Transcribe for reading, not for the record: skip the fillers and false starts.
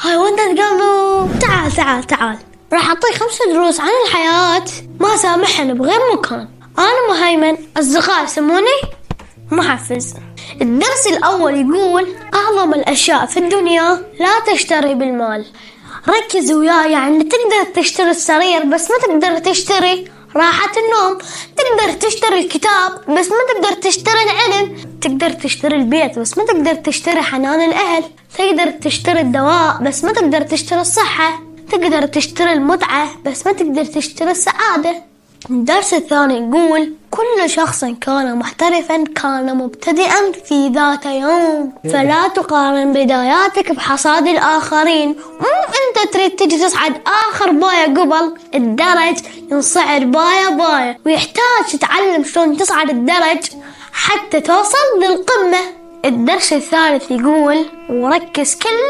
هاي وانت تقول تعال راح أعطيك 5 دروس عن الحياة ما سامحن بغير مكان. أنا مهيمن، أصدقائي يسموني محفز. الدرس الأول يقول أعظم الأشياء في الدنيا لا تشتري بالمال. ركز وياي، يعني تقدر تشتري السرير بس ما تقدر تشتري راحة النوم، تقدر تشتري الكتاب بس ما تقدر تشتري العلم، تقدر تشتري البيت بس ما تقدر تشتري حنان الأهل، تقدر تشتري الدواء بس ما تقدر تشتري الصحة، تقدر تشتري المتعة بس ما تقدر تشتري السعادة. الدرس الثاني يقول كل شخص كان محترفا كان مبتدئا في ذات يوم، فلا تقارن بداياتك بحصاد الآخرين. مو أنت تريد تجي تصعد آخر باية قبل الدرج، ينصعد باية ويحتاج تتعلم شلون تصعد الدرج حتى توصل للقمة. الدرس الثالث يقول وركز كل